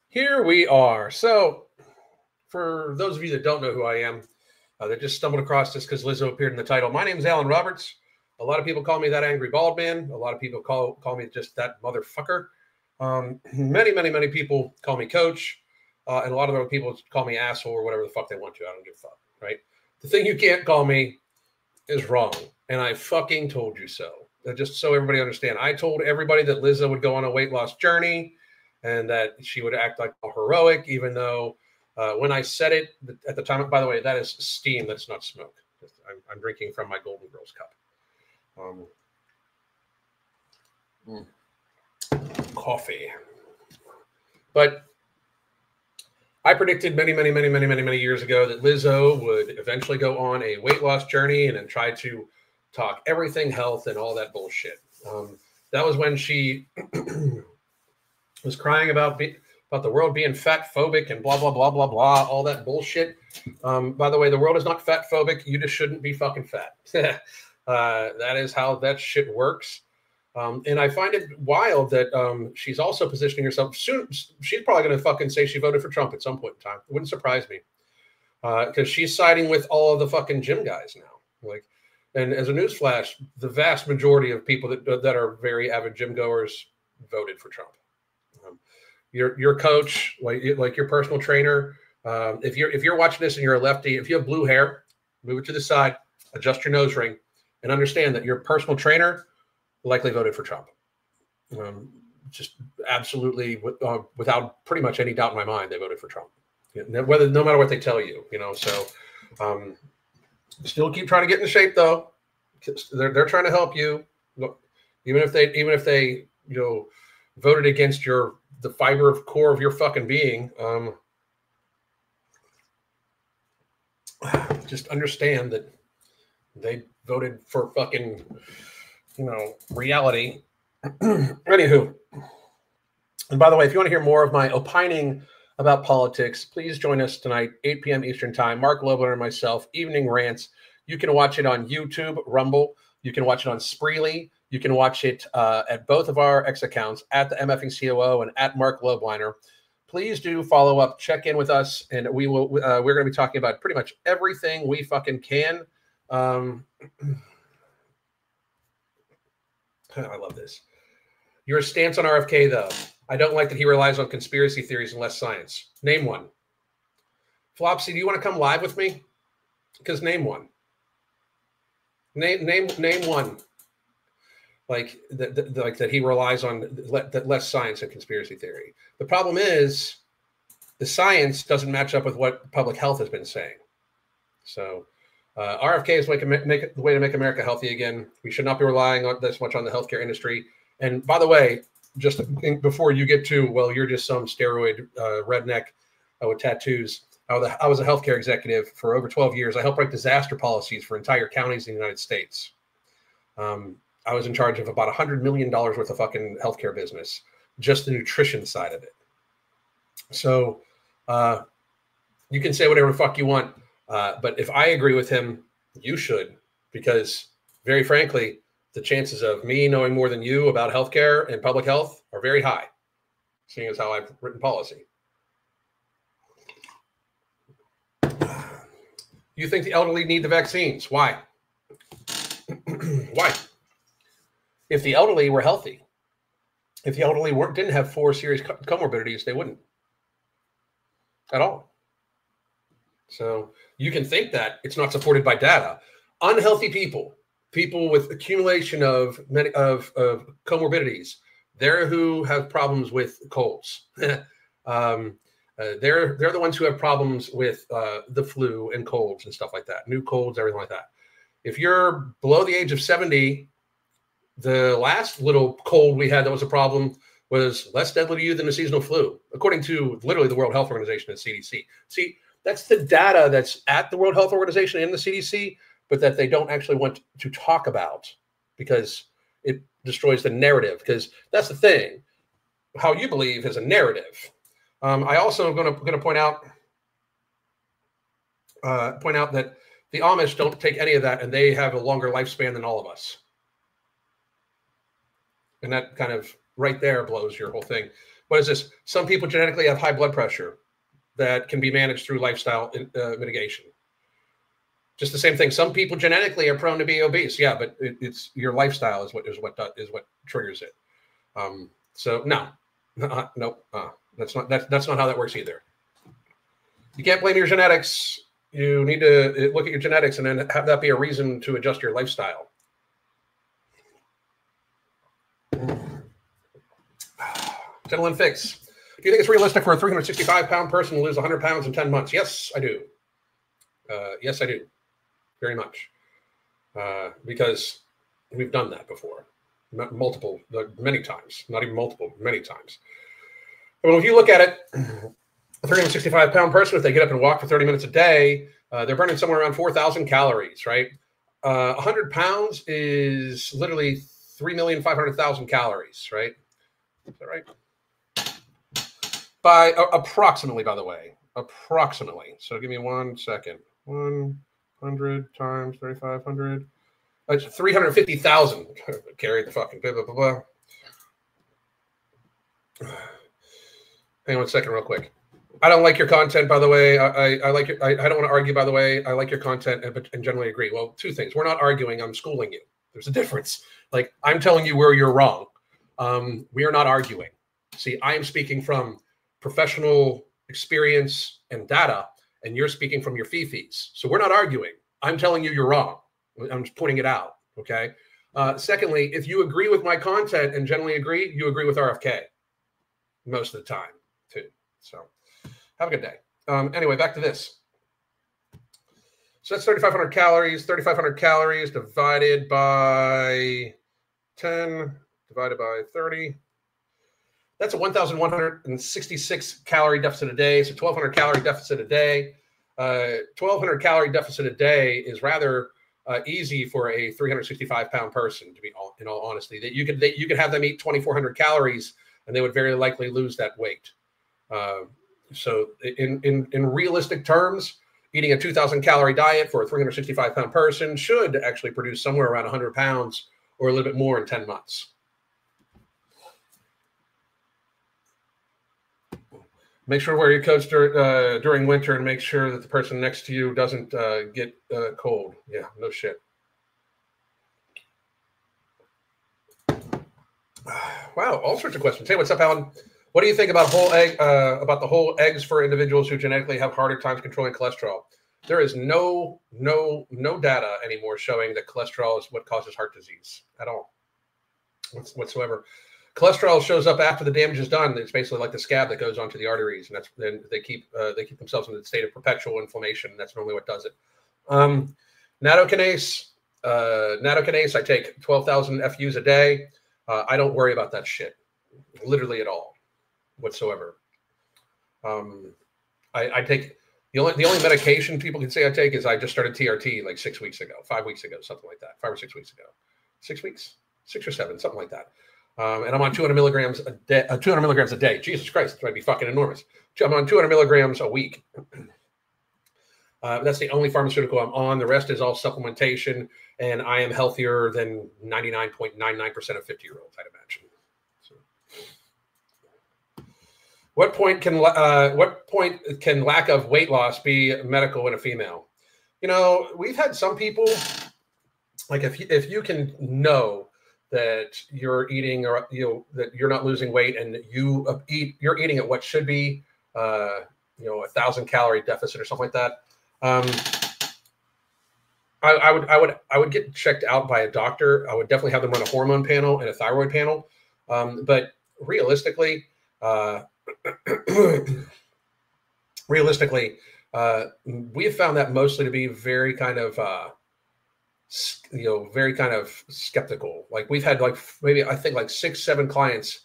Here we are. So, for those of you that don't know who I am, that just stumbled across this because Lizzo appeared in the title, my name is Alan Roberts. A lot of people call me that angry bald man. A lot of people call me just that motherfucker. Many people call me coach. And a lot of other people call me asshole or whatever the fuck they want to. I don't give a fuck, right? The thing you can't call me is wrong. And I fucking told you so. Just so everybody understand. I told everybody that Lizzo would go on a weight loss journey and that she would act like a heroic, even though when I said it at the time, by the way, that is steam. That's not smoke. I'm drinking from my Golden Girls cup. Coffee. But I predicted many years ago that Lizzo would eventually go on a weight loss journey and then try to talk everything health and all that bullshit. That was when she was crying about the world being fat phobic and blah, all that bullshit. By the way, the world is not fat phobic. You just shouldn't be fucking fat. That is how that shit works. And I find it wild that she's also positioning herself soon. She's probably going to fucking say she voted for Trump at some point in time. It wouldn't surprise me because she's siding with all of the fucking gym guys now. Like, and as a newsflash, the vast majority of people that are very avid gym goers voted for Trump. Your coach, like your personal trainer, if you're watching this and you're a lefty, if you have blue hair, move it to the side, adjust your nose ring, and understand that your personal trainer likely voted for Trump. Just absolutely, without pretty much any doubt in my mind, they voted for Trump. No matter what they tell you, So, still keep trying to get into shape, though. They're trying to help you. Look, even if they voted against the fiber of core of your fucking being, just understand that they voted for fucking reality. Anywho, and by the way, if you want to hear more of my opining about politics, please join us tonight, 8 p.m. Eastern Time. Mark Lobler and myself, Evening Rants. You can watch it on YouTube, Rumble. You can watch it on Spreely. You can watch it at both of our X accounts, at the MFing COO and at Mark Lobliner. Please do follow up, check in with us, and we're going to be talking about pretty much everything we fucking can. I love this. Your stance on RFK, though. I don't like that he relies on conspiracy theories and less science. Name one. Flopsy, do you want to come live with me? Because name one. Name one. Like that he relies on less science and conspiracy theory. The problem is the science doesn't match up with what public health has been saying. So RFK is the way to make America healthy again. We should not be relying on this much on the healthcare industry. And by the way, just before you get to, well, you're just some steroid redneck with tattoos. I was a healthcare executive for over 12 years. I helped write disaster policies for entire counties in the United States. I was in charge of about $100 million worth of fucking healthcare business, just the nutrition side of it. So you can say whatever the fuck you want. But if I agree with him, you should, because very frankly, the chances of me knowing more than you about healthcare and public health are very high, seeing as how I've written policy. You think the elderly need the vaccines? Why? Why? If the elderly were healthy, if the elderly didn't have 4 serious comorbidities, they wouldn't at all. So you can think that it's not supported by data. Unhealthy people with accumulation of comorbidities, they're who have problems with colds. They're the ones who have problems with the flu and colds and stuff like that, new colds, everything like that. If you're below the age of 70, the last little cold we had that was a problem was less deadly to you than the seasonal flu, according to literally the World Health Organization and CDC. See, that's the data that's at the World Health Organization and the CDC, but that they don't actually want to talk about because it destroys the narrative. Because that's the thing. How you believe is a narrative. I also am going to point out that the Amish don't take any of that, and they have a longer lifespan than all of us. And that kind of right there blows your whole thing. What is this? Some people genetically have high blood pressure that can be managed through lifestyle mitigation. Just the same thing. Some people genetically are prone to be obese. Yeah, but it's your lifestyle is what triggers it. So no, that's not how that works either. You can't blame your genetics. You need to look at your genetics and then have that be a reason to adjust your lifestyle. Gentleman Fix. Do you think it's realistic for a 365-pound person to lose 100 pounds in 10 months? Yes, I do. Yes, I do. Very much. Because we've done that before. Many times. Not even multiple, many times. Well, if you look at it, a 365-pound person, if they get up and walk for 30 minutes a day, they're burning somewhere around 4,000 calories, right? 100 pounds is literally 3,500,000 calories, right? Is that right? By approximately, by the way. Approximately. So give me 1 second. 100 times 3,500. That's 350,000. Carry the fucking blah, blah, blah, blah. Hang on 1 second real quick. I don't like your content, by the way. I like your, I don't want to argue, by the way. I like your content and generally agree. Well, two things. We're not arguing. I'm schooling you. There's a difference. Like, I'm telling you where you're wrong. We are not arguing. See, I am speaking from professional experience and data, and you're speaking from your fifis. So we're not arguing. I'm telling you you're wrong. I'm just pointing it out, okay? Secondly, if you agree with my content and generally agree, you agree with RFK most of the time, too. So have a good day. Anyway, back to this. So that's 3,500 calories. 3,500 calories divided by 10, divided by 30. That's a 1,166 calorie deficit a day. So 1,200 calorie deficit a day. 1,200 calorie deficit a day is rather easy for a 365-pound person, to be in all honesty. That you could have them eat 2,400 calories, and they would very likely lose that weight. So in realistic terms, eating a 2,000 calorie diet for a 365-pound person should actually produce somewhere around 100 pounds or a little bit more in 10 months. Make sure to wear your coats during winter and make sure that the person next to you doesn't get cold. Yeah, no shit. Wow, all sorts of questions. Hey, what's up, Alan? What do you think about the whole eggs for individuals who genetically have harder times controlling cholesterol? There is no data anymore showing that cholesterol is what causes heart disease at all, whatsoever. Cholesterol shows up after the damage is done. It's basically like the scab that goes onto the arteries, and then they keep themselves in the state of perpetual inflammation. That's normally what does it. Nattokinase, I take 12,000 FUs a day. I don't worry about that shit, literally at all, whatsoever. I take the only medication people can say I take is I just started TRT like 5 weeks ago, something like that, 5 or 6 weeks ago, 6 weeks, 6 or 7, something like that. And I'm on 200 milligrams a day. 200 milligrams a day. Jesus Christ, that might be fucking enormous. I'm on 200 milligrams a week. That's the only pharmaceutical I'm on. The rest is all supplementation, and I am healthier than 99.99% of 50-year-olds, I'd imagine. So, what point can lack of weight loss be medical in a female? You know, we've had some people, like if you can know that you're eating, or that you're not losing weight, and you're eating at what should be, 1,000 calorie deficit or something like that. I would get checked out by a doctor. I would definitely have them run a hormone panel and a thyroid panel. But realistically, we have found that mostly to be very kind of very kind of skeptical. Like, we've had maybe 6, 7 clients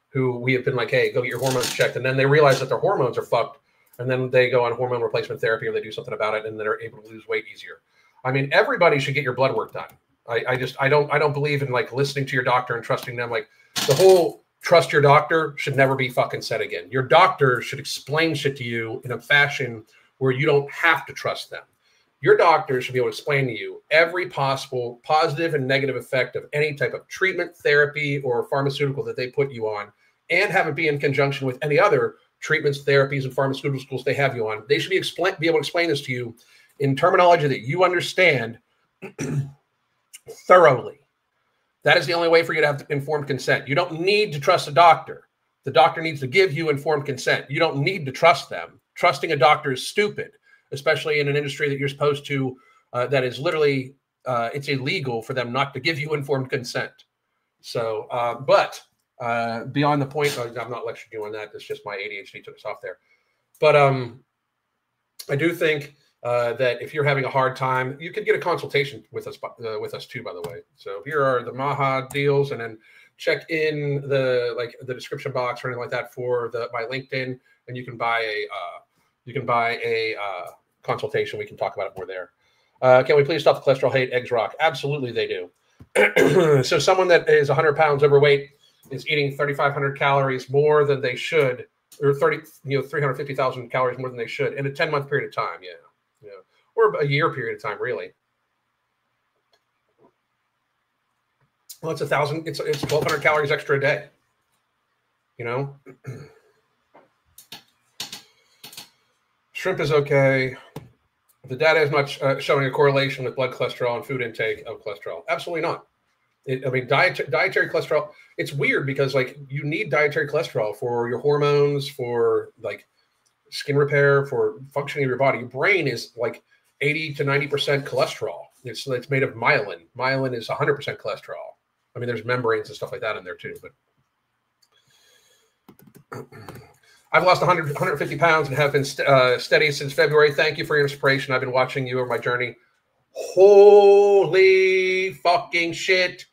who we have been like, hey, go get your hormones checked. And then they realize that their hormones are fucked. And then they go on hormone replacement therapy, or they do something about it, and they're able to lose weight easier. I mean, everybody should get your blood work done. I don't believe in like listening to your doctor and trusting them. Like, the whole trust your doctor should never be fucking said again. Your doctor should explain shit to you in a fashion where you don't have to trust them. Your doctor should be able to explain to you every possible positive and negative effect of any type of treatment, therapy, or pharmaceutical that they put you on, and have it be in conjunction with any other treatments, therapies, and pharmaceuticals they have you on. They should be able to explain this to you in terminology that you understand thoroughly. That is the only way for you to have informed consent. You don't need to trust a doctor. The doctor needs to give you informed consent. You don't need to trust them. Trusting a doctor is stupid, especially in an industry that you're supposed to, that is literally, it's illegal for them not to give you informed consent. So, but beyond the point, I'm not lecturing you on that. It's just my ADHD took us off there. But I do think that if you're having a hard time, you could get a consultation with us too, by the way. So here are the MAHA deals, and then check in the description box or anything like that for my LinkedIn, and you can buy a consultation. We can talk about it more there. Can we please stop the cholesterol hate? Eggs rock. Absolutely, they do. So someone that is 100 pounds overweight is eating 3,500 calories more than they should, or 350,000 calories more than they should in a 10-month period of time. Yeah. Or a year period of time, really. Well, it's 1,000. It's 1,200 calories extra a day. Shrimp is okay. The data is not showing a correlation with blood cholesterol and food intake of cholesterol. Absolutely not. Dietary cholesterol. It's weird because you need dietary cholesterol for your hormones, for skin repair, for functioning of your body. Your brain is 80 to 90% cholesterol. It's made of myelin. Myelin is 100% cholesterol. I mean, there's membranes and stuff like that in there too. But I've lost 150 pounds and have been steady since February. Thank you for your inspiration. I've been watching you over my journey. Holy fucking shit.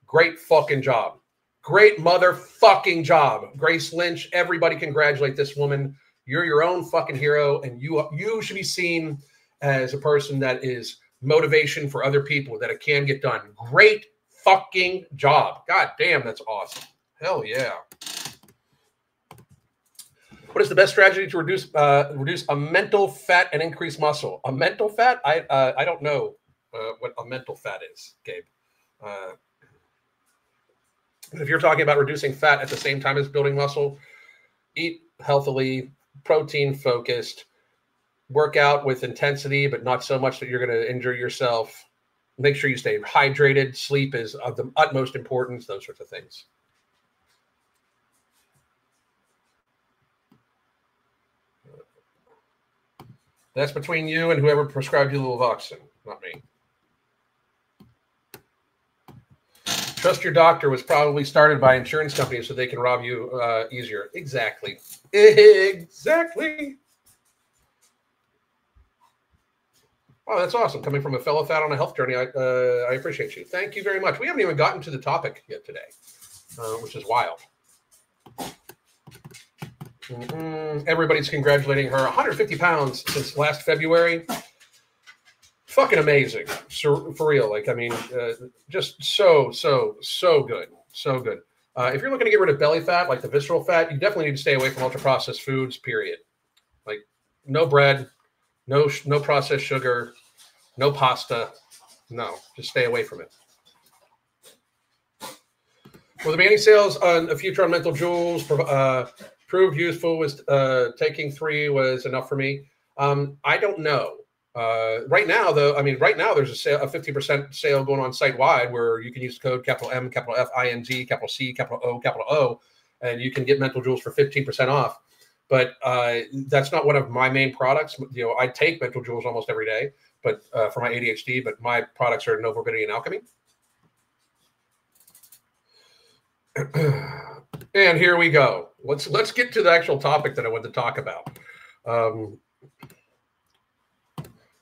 Great fucking job. Great motherfucking job. Grace Lynch, everybody congratulate this woman. You're your own fucking hero, and you should be seen as a person that is motivation for other people, that it can get done. Great fucking job. God damn, that's awesome. Hell yeah. What is the best strategy to reduce a mental fat and increase muscle? A mental fat? I don't know what a mental fat is, Gabe. If you're talking about reducing fat at the same time as building muscle, eat healthily, protein focused, work out with intensity, but not so much that you're going to injure yourself. Make sure you stay hydrated. Sleep is of the utmost importance, those sorts of things. That's between you and whoever prescribed you Lilvoxin, not me. Trust your doctor was probably started by insurance companies so they can rob you easier. Exactly. Exactly. Oh, that's awesome. Coming from a fellow fat on a health journey, I appreciate you. Thank you very much. We haven't even gotten to the topic yet today, which is wild. Everybody's congratulating her. 150 pounds since last February. Fucking amazing. So, for real. Just so good. So good. If you're looking to get rid of belly fat, like the visceral fat, you definitely need to stay away from ultra-processed foods, period. No bread, no processed sugar, no pasta. No, just stay away from it. Will there be any sales on a future on mental jewels? Proved useful was taking 3 was enough for me. I don't know. Right now, though, right now there's a 50% sale going on site wide where you can use the code capital M, capital F, ING, capital C, capital O, and you can get mental jewels for 15% off. But that's not one of my main products. I take mental jewels almost every day, but for my ADHD. But my products are Novorbidity and Alchemy. And here we go. Let's get to the actual topic that I wanted to talk about.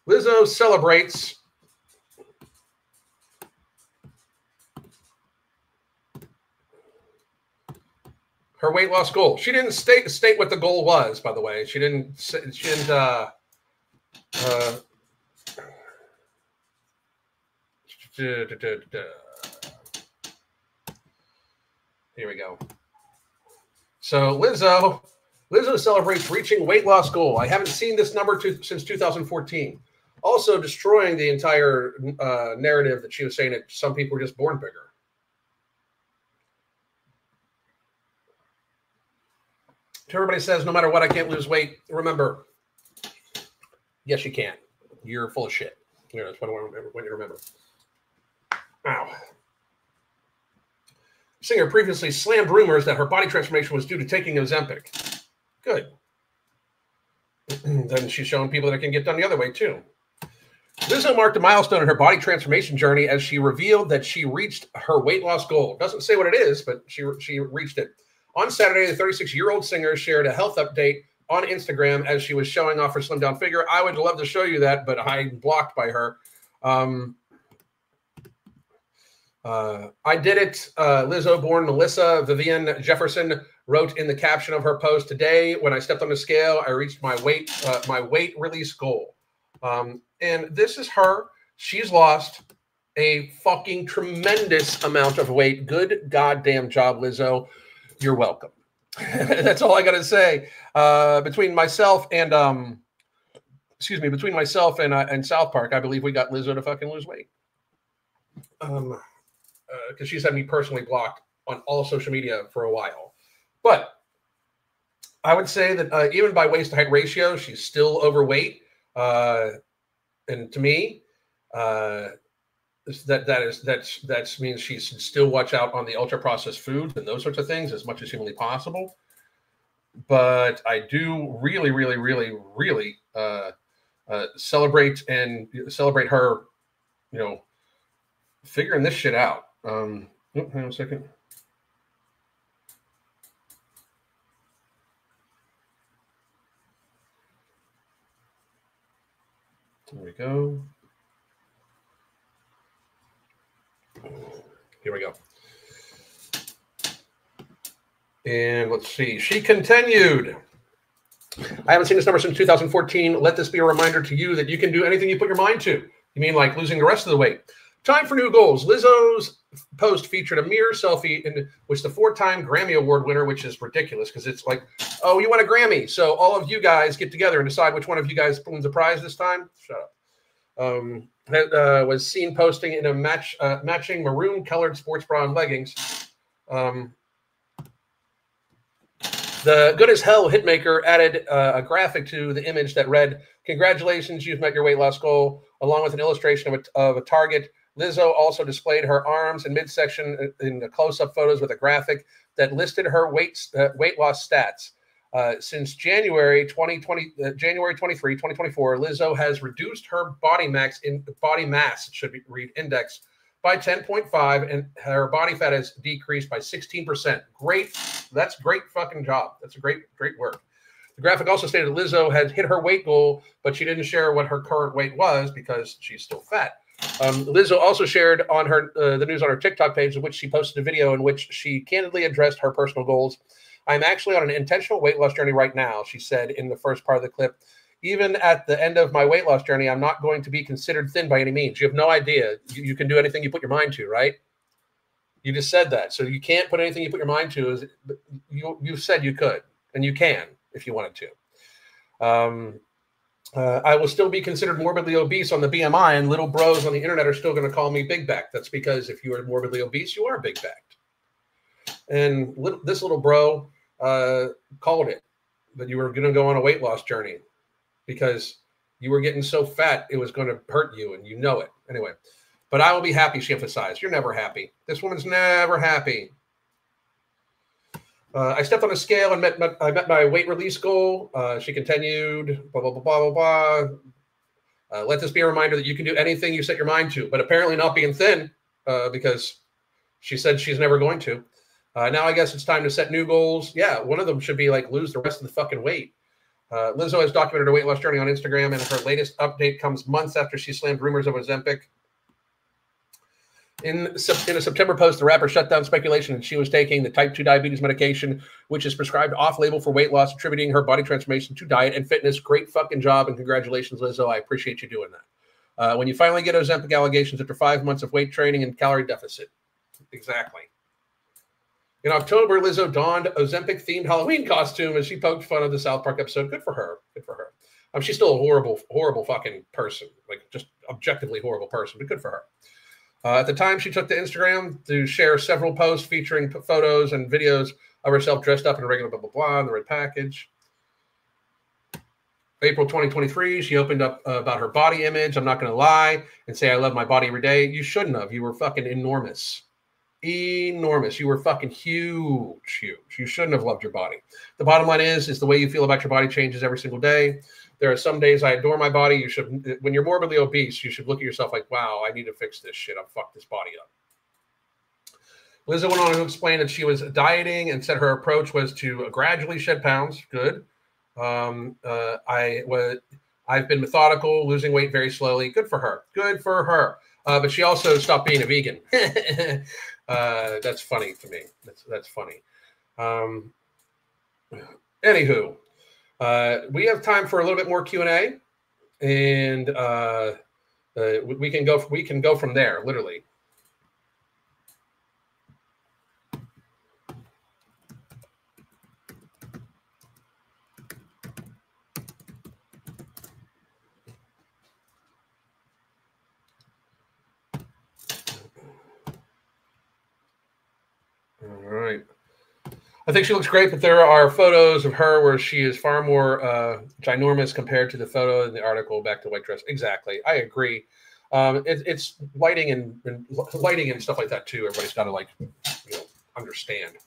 Lizzo celebrates her weight loss goal. She didn't state what the goal was, by the way. She didn't. Here we go. So Lizzo celebrates reaching weight loss goal. I haven't seen this number since 2014. Also destroying the entire narrative that she was saying that some people were just born bigger. To everybody says, no matter what, I can't lose weight. Remember, yes, you can. You're full of shit. You know, that's what I want you to remember. Ow. Singer previously slammed rumors that her body transformation was due to taking Ozempic. Good. Then she's showing people that it can get done the other way, too. Lizzo marked a milestone in her body transformation journey as she revealed that she reached her weight loss goal. Doesn't say what it is, but she reached it. On Saturday, the 36-year-old singer shared a health update on Instagram as she was showing off her slimmed down figure. I would love to show you that, but I'm blocked by her. I did it. Lizzo, born Melissa Vivian Jefferson, wrote in the caption of her post, today, when I stepped on the scale, I reached my weight release goal. And this is her. She's lost a fucking tremendous amount of weight. Good goddamn job, Lizzo. You're welcome. That's all I got to say. Between myself and South Park, I believe we got Lizzo to fucking lose weight. Because she's had me personally blocked on all social media for a while. But I would say that even by waist to height ratio, she's still overweight. And to me, that means she should still watch out on the ultra processed foods and those sorts of things as much as humanly possible. But I do really, really, really, really celebrate her, you know, figuring this shit out. Hang on a second. There we go. Here we go. And let's see. She continued. I haven't seen this number since 2014. Let this be a reminder to you that you can do anything you put your mind to. You mean like losing the rest of the weight? Time for new goals. Lizzo's post featured a mirror selfie in which the 4-time Grammy Award winner, which is ridiculous because it's like, oh, you won a Grammy. So all of you guys get together and decide which one of you guys wins a prize this time. Shut up. Was seen posting in a matching maroon-colored sports bra and leggings. The Good as Hell hitmaker added a graphic to the image that read, "Congratulations, you've met your weight loss goal," along with an illustration of a target. Lizzo also displayed her arms and midsection in the close-up photos with a graphic that listed her weight loss stats. Since January 23, 2024, Lizzo has reduced her body mass, it should be read index, by 10.5, and her body fat has decreased by 16%. Great. That's great fucking job. That's a great work. The graphic also stated Lizzo had hit her weight goal, but she didn't share what her current weight was because she's still fat. Lizzo also shared on her the news on her TikTok page, in which she posted a video in which she candidly addressed her personal goals. "I'm actually on an intentional weight loss journey right now," she said in the first part of the clip. "Even at the end of my weight loss journey, I'm not going to be considered thin by any means." You have no idea. You can do anything you put your mind to, right? You just said that. So you can't put anything you put your mind to. You said you could, and you can if you wanted to. I will still be considered morbidly obese on the BMI, and little bros on the internet are still going to call me big back. That's because if you are morbidly obese, you are big backed. And this little bro called it that you were going to go on a weight loss journey because you were getting so fat it was going to hurt you, and you know it. Anyway, but I will be happy, she emphasized. You're never happy. This woman's never happy. I stepped on a scale and I met my weight release goal. She continued, blah, blah, blah, blah, blah, blah. Let this be a reminder that you can do anything you set your mind to, but apparently not being thin because she said she's never going to. Now I guess it's time to set new goals. Yeah, one of them should be like lose the rest of the fucking weight. Lizzo has documented her weight loss journey on Instagram, and her latest update comes months after she slammed rumors of Ozempic. In a September post, the rapper shut down speculation that she was taking the type 2 diabetes medication, which is prescribed off-label for weight loss, attributing her body transformation to diet and fitness. Great fucking job, and congratulations, Lizzo. I appreciate you doing that. When you finally get Ozempic allegations after 5 months of weight training and calorie deficit. Exactly. In October, Lizzo donned Ozempic-themed Halloween costume as she poked fun of the South Park episode. Good for her. Good for her. She's still a horrible, horrible fucking person, like just objectively horrible person, but good for her. At the time, she took to Instagram to share several posts featuring photos and videos of herself dressed up in a regular blah, blah, blah, in the red package. April 2023, she opened up about her body image. I'm not going to lie and say I love my body every day. You shouldn't have. You were fucking enormous. Enormous. You were fucking huge, huge. You shouldn't have loved your body. The bottom line is the way you feel about your body changes every single day. There are some days I adore my body. You should, when you're morbidly obese, you should look at yourself like, wow, I need to fix this shit. I've fucked this body up. Lizzo went on to explain that she was dieting and said her approach was to gradually shed pounds. Good. I've been methodical, losing weight very slowly. Good for her. Good for her. But she also stopped being a vegan. That's funny to me. That's funny. Anywho, we have time for a little bit more Q&A, and we can go from there, literally. All right. I think she looks great, but there are photos of her where she is far more ginormous compared to the photo in the article. Back to white dress. Exactly. I agree. It's lighting and lighting and stuff like that too. Everybody's got to understand.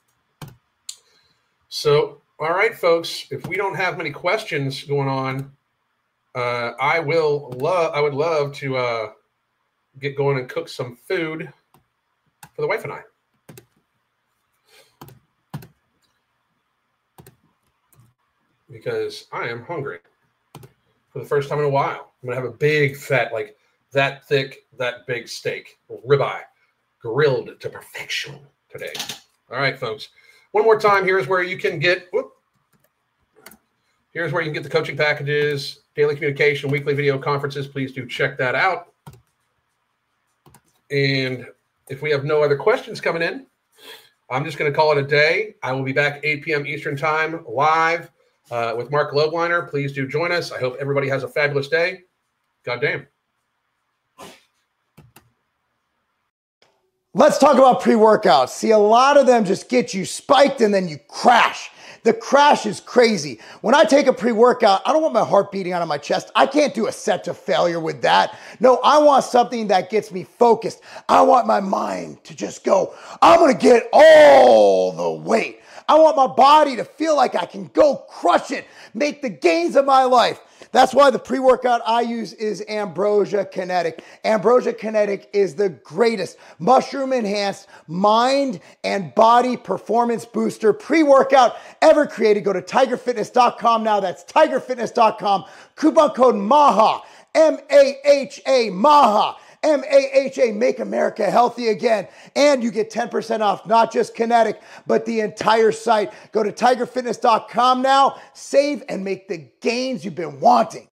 So, all right, folks, if we don't have many questions going on, I would love to get going and cook some food for the wife and I. Because I am hungry for the first time in a while. I'm going to have a big, fat, like that thick, that big steak, ribeye, grilled to perfection today. All right, folks. One more time, here's where you can get, here's where you can get the coaching packages, daily communication, weekly video conferences. Please do check that out. And if we have no other questions coming in, I'm just going to call it a day. I will be back 8 p.m. Eastern time live with Mark Lobliner. Please do join us. I hope everybody has a fabulous day. Goddamn. Let's talk about pre-workouts. See, a lot of them just get you spiked and then you crash. The crash is crazy. When I take a pre-workout, I don't want my heart beating out of my chest. I can't do a set to failure with that. No, I want something that gets me focused. I want my mind to just go, I'm gonna get all the weight. I want my body to feel like I can go crush it, make the gains of my life. That's why the pre-workout I use is Ambrosia Kinetic. Ambrosia Kinetic is the greatest mushroom-enhanced mind and body performance booster pre-workout ever created. Go to tigerfitness.com now. That's tigerfitness.com. Coupon code MAHA, M-A-H-A, MAHA. MAHA, Make America Healthy Again. And you get 10% off, not just Kinetic, but the entire site. Go to tigerfitness.com now, save and make the gains you've been wanting.